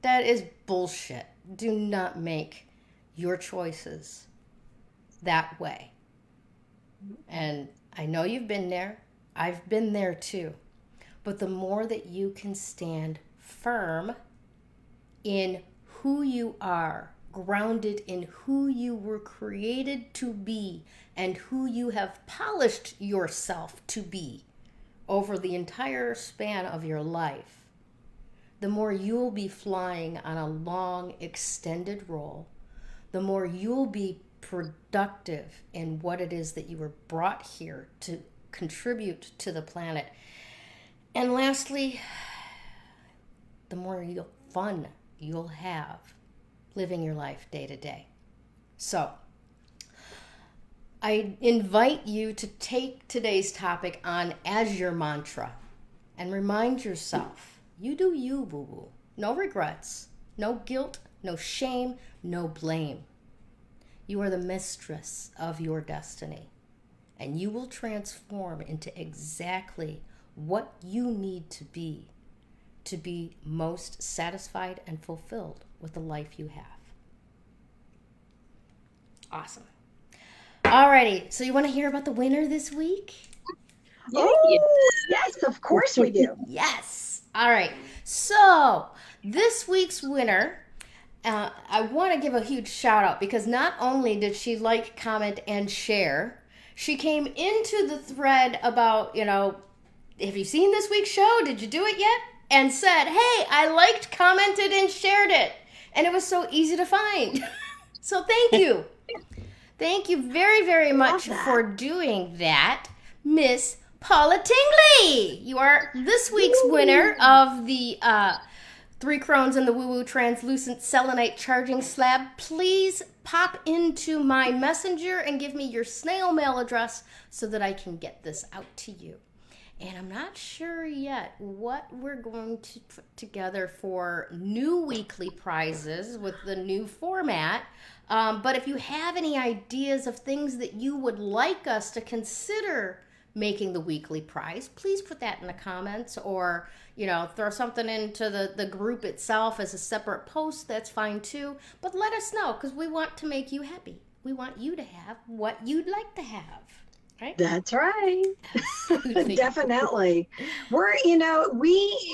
That is bullshit. Do not make your choices that way. And I know you've been there. I've been there too. But the more that you can stand firm in who you are, grounded in who you were created to be and who you have polished yourself to be over the entire span of your life, the more you'll be flying on a long, extended roll, the more you'll be productive in what it is that you were brought here to contribute to the planet. And lastly, the more fun you'll have living your life day to day. So I invite you to take today's topic on as your mantra and remind yourself, you do you, boo-boo. No regrets, no guilt, no shame, no blame. You are the mistress of your destiny, and you will transform into exactly what you need to be most satisfied and fulfilled with the life you have. Awesome. Alrighty, so you want to hear about the winner this week? Oh, yes, of course we do. Yes. All right. So this week's winner, I want to give a huge shout out because not only did she like, comment, and share, she came into the thread about, have you seen this week's show? Did you do it yet? And said, hey, I liked, commented, and shared it. And it was so easy to find. So thank you. Thank you very, very much for doing that, Miss Paula Tingley. You are this week's winner of the 3 Crones and the Woo Woo Translucent Selenite Charging Slab. Please pop into my messenger and give me your snail mail address so that I can get this out to you. And I'm not sure yet what we're going to put together for new weekly prizes with the new format. But if you have any ideas of things that you would like us to consider making the weekly prize, please put that in the comments or, throw something into the group itself as a separate post. That's fine too. But let us know because we want to make you happy. We want you to have what you'd like to have. Right? That's right. Definitely. We're,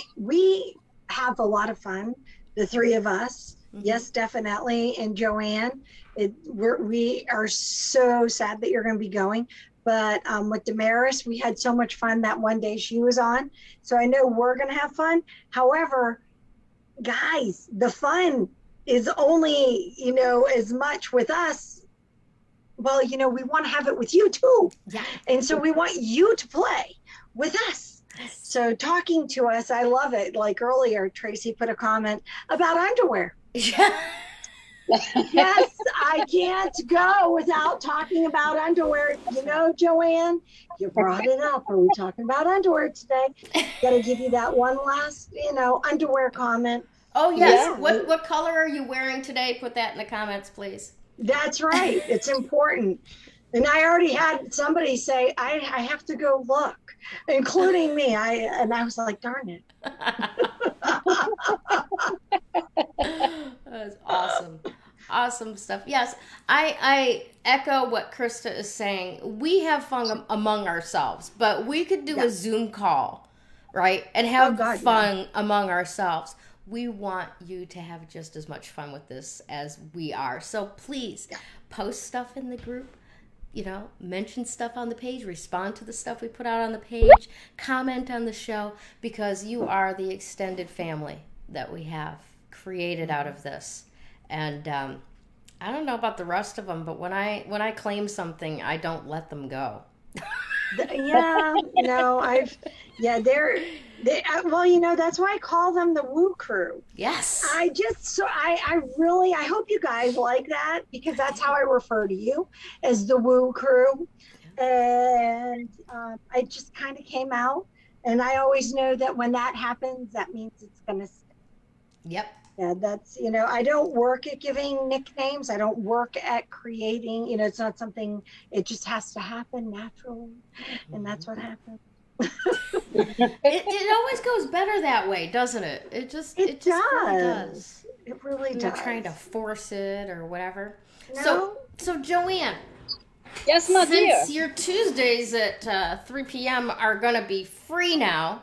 we have a lot of fun, the 3 of us. Mm-hmm. Yes, definitely. And Joanne, we are so sad that you're going to be going. But with Damaris, we had so much fun that one day she was on. So I know we're going to have fun. However, guys, the fun is only, as much with us. Well, we want to have it with you too. Yeah. And so we want you to play with us. Yes. So talking to us, I love it. Like earlier, Tracy put a comment about underwear. Yeah. Yes, I can't go without talking about underwear. Joanne, you brought it up. Are we talking about underwear today? Got to give you that one last, underwear comment. Oh, yes. Yeah. What color are you wearing today? Put that in the comments, please. That's right. It's important. And I already had somebody say, I have to go look, including me. And I was like, darn it. That's awesome. Awesome stuff. Yes, I echo what Krista is saying. We have fun among ourselves, but we could do a Zoom call, right? And have fun among ourselves. We want you to have just as much fun with this as we are. So please post stuff in the group, mention stuff on the page, respond to the stuff we put out on the page, comment on the show, because you are the extended family that we have created out of this. And I don't know about the rest of them, but when I claim something, I don't let them go. That's why I call them the Woo Crew. Yes. I hope you guys like that because that's how I refer to you as the Woo Crew. And I just kind of came out, and I always know that when that happens, that means it's going to stay. Yep. Yeah, that's, I don't work at giving nicknames. I don't work at creating, it's not something, it just has to happen naturally. And that's what happened. It always goes better that way, doesn't it? It just really does. It really does. Not trying to force it or whatever. No. So Joanne. Yes, my dear. Since your Tuesdays at 3 p.m. are going to be free now,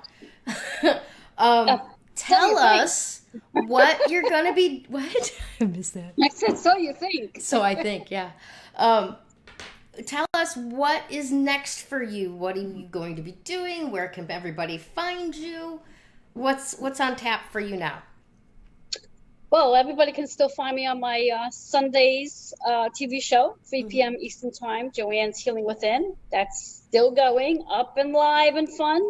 tell us what you're going to be... What? I missed that. I said, so you think. So I think, yeah. Tell us what is next for you. What are you going to be doing? Where can everybody find you? What's on tap for you now? Well, everybody can still find me on my Sundays TV show, 3 p.m. Eastern Time, Joanne's Healing Within. That's still going, up and live and fun.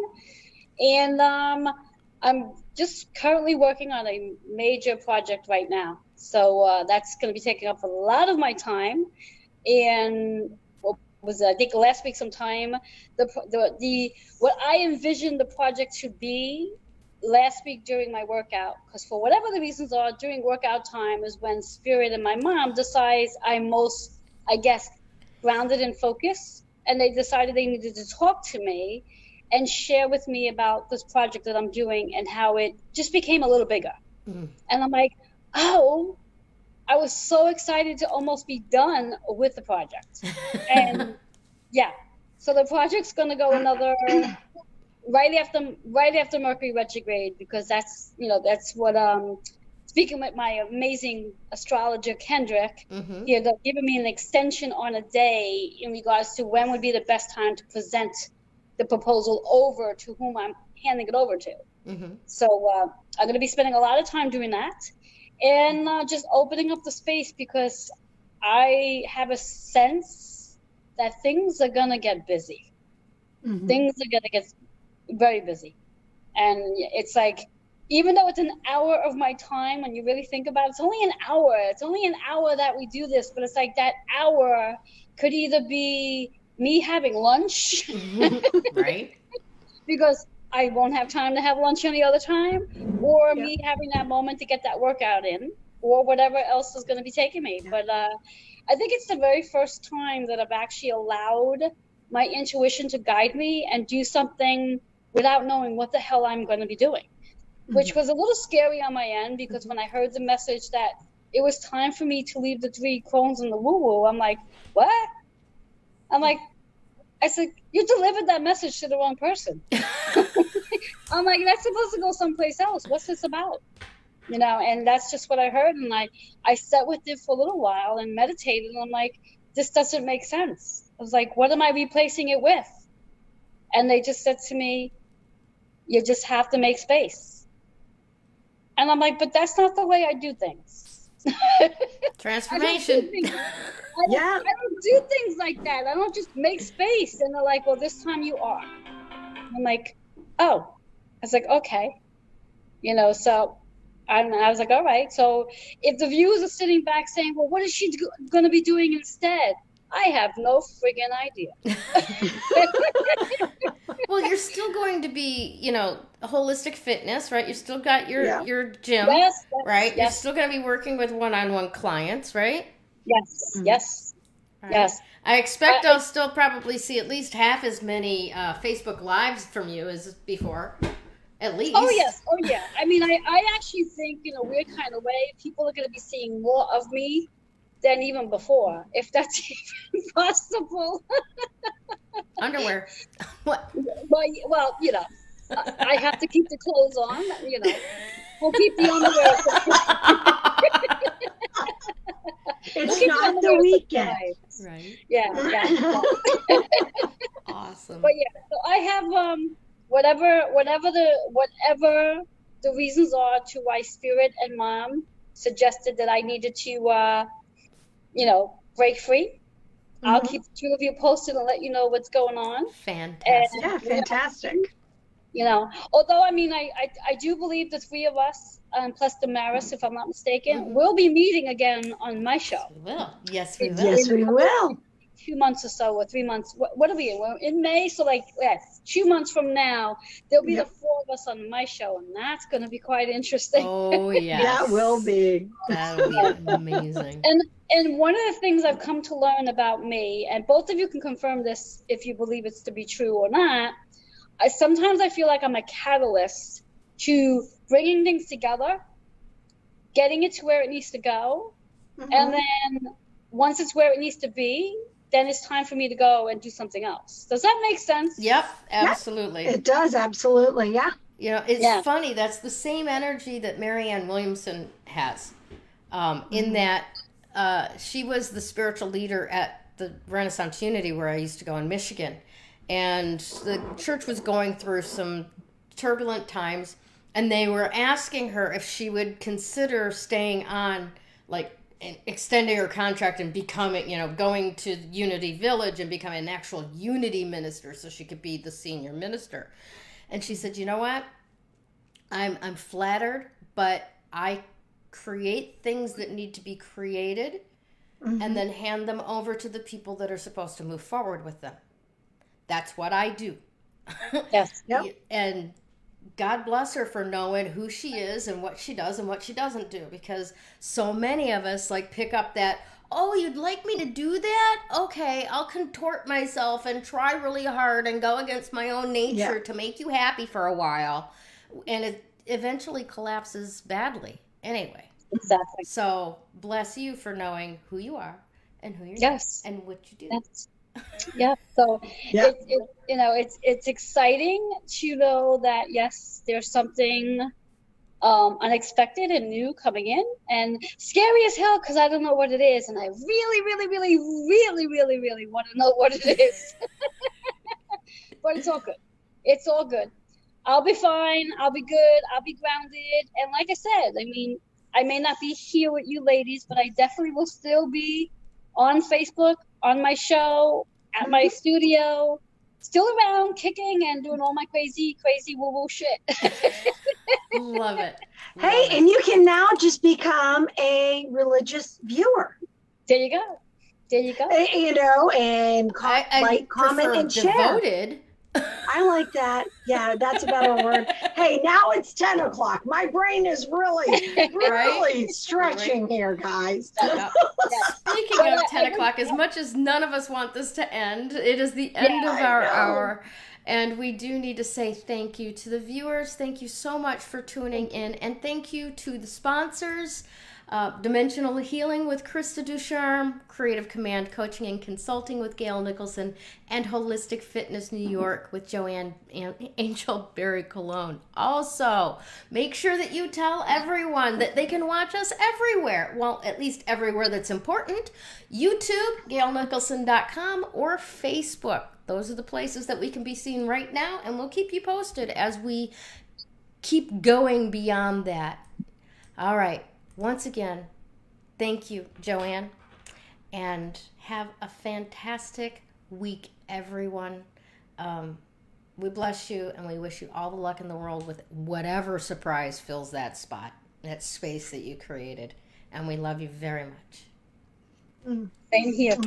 And I'm just currently working on a major project right now. So that's going to be taking up a lot of my time. And I think last week sometime, what I envisioned the project to be last week during my workout, because for whatever the reasons are, during workout time is when Spirit and my mom decides I'm most, I guess, grounded and focused, and they decided they needed to talk to me and share with me about this project that I'm doing and how it just became a little bigger. And I'm like, oh, I was so excited to almost be done with the project. And yeah, so the project's going to go another right after Mercury retrograde, because that's what speaking with my amazing astrologer Kendrick, they're giving me an extension on a day in regards to when would be the best time to present the proposal over to whom I'm handing it over to. So I'm going to be spending a lot of time doing that, and just opening up the space, because I have a sense that things are going to get busy. Things are going to get very busy. And it's like, even though it's an hour of my time, when you really think about it, it's only an hour that we do this, but it's like that hour could either be me having lunch, right? Because I won't have time to have lunch any other time, or me having that moment to get that workout in, or whatever else is going to be taking me. But I think it's the very first time that I've actually allowed my intuition to guide me and do something without knowing what the hell I'm going to be doing, which was a little scary on my end, because when I heard the message that it was time for me to leave the 3 Crones and the woo-woo, I'm like, what? I said, you delivered that message to the wrong person. I'm like, that's supposed to go someplace else. What's this about? And that's just what I heard. And I sat with it for a little while and meditated. And I'm like, this doesn't make sense. I was like, what am I replacing it with? And they just said to me, you just have to make space. And I'm like, but that's not the way I do things. Transformation. I don't do things like that. I don't just make space. And they're like, well, this time you are. I'm like, oh. I was like, okay. So I was like, all right. So if the viewers are sitting back saying, well, what is she going to be doing instead? I have no friggin' idea. Well, you're still going to be, holistic fitness, right? You still got your gym, right? Yes. You're still going to be working with one-on-one clients, right? Yes, yes, right. Yes. I expect I'll still probably see at least half as many Facebook Lives from you as before, at least. Oh, yes. Oh, yeah. I mean, I actually think, in a weird kind of way, people are going to be seeing more of me than even before, if that's even possible. Underwear. What? Well, I have to keep the clothes on, We'll keep the underwear. It's not the weekend. Right. Yeah. Awesome. But yeah, so I have whatever the reasons are to why Spirit and Mom suggested that I needed to break free. I'll keep the 2 of you posted and let you know what's going on. Fantastic. And, fantastic. Although, I mean, I do believe the 3 of us, plus Damaris, if I'm not mistaken, will be meeting again on my show. We will. Yes, we will. Yes, we will. 2 months or so, or 3 months. What are we in? We're in May, so 2 months from now, there'll be the 4 of us on my show, and that's going to be quite interesting. Oh, yes. That will be. That'll be amazing. And one of the things I've come to learn about me, and both of you can confirm this if you believe it's to be true or not, sometimes I feel like I'm a catalyst to bringing things together, getting it to where it needs to go, and then once it's where it needs to be, then it's time for me to go and do something else. Does that make sense? Yep, absolutely. Yeah, it does, absolutely, yeah. It's funny. That's the same energy that Marianne Williamson has, in that she was the spiritual leader at the Renaissance Unity where I used to go in Michigan. And the church was going through some turbulent times. And they were asking her if she would consider staying on, like, and extending her contract and becoming, going to Unity Village and becoming an actual Unity minister so she could be the senior minister. And she said, you know what? I'm flattered, but I create things that need to be created and then hand them over to the people that are supposed to move forward with them. That's what I do. Yes. Yep. And God bless her for knowing who she is and what she does and what she doesn't do, because so many of us like pick up that, oh, you'd like me to do that? Okay, I'll contort myself and try really hard and go against my own nature to make you happy for a while. And it eventually collapses badly. Anyway. Exactly. So bless you for knowing who you are and who you're not and what you do. Yeah. So it's exciting to know that yes, there's something unexpected and new coming in, and scary as hell because I don't know what it is, and I really, really, really, really, really, really want to know what it is. But it's all good. It's all good. I'll be fine. I'll be good. I'll be grounded. And like I said, I mean, I may not be here with you ladies, but I definitely will still be on Facebook, on my show, at my studio, still around, kicking and doing all my crazy woo-woo shit. Love it. Hey, and you can now just become a religious viewer. There you go. There you go. And comment, and share. Devoted. I like that. Yeah, that's a better word. Hey, now it's 10 o'clock. My brain is really stretching here, guys. Speaking of 10 o'clock, as much as none of us want this to end, it is the end of our hour. And we do need to say thank you to the viewers. Thank you so much for tuning in. And thank you to the sponsors. Dimensional Healing with Krista Ducharme, Creative Command Coaching and Consulting with Gayle Nicholson, and Wholistic Fitness New York with Joanne Angel Barry Colon. Also, make sure that you tell everyone that they can watch us everywhere. Well, at least everywhere that's important. YouTube, GayleNicholson.com, or Facebook. Those are the places that we can be seen right now, and we'll keep you posted as we keep going beyond that. All right. Once again, thank you, Joanne, and have a fantastic week, everyone. We bless you, and we wish you all the luck in the world with whatever surprise fills that spot, that space that you created. And we love you very much. Same here.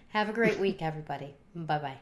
Have a great week, everybody. Bye-bye.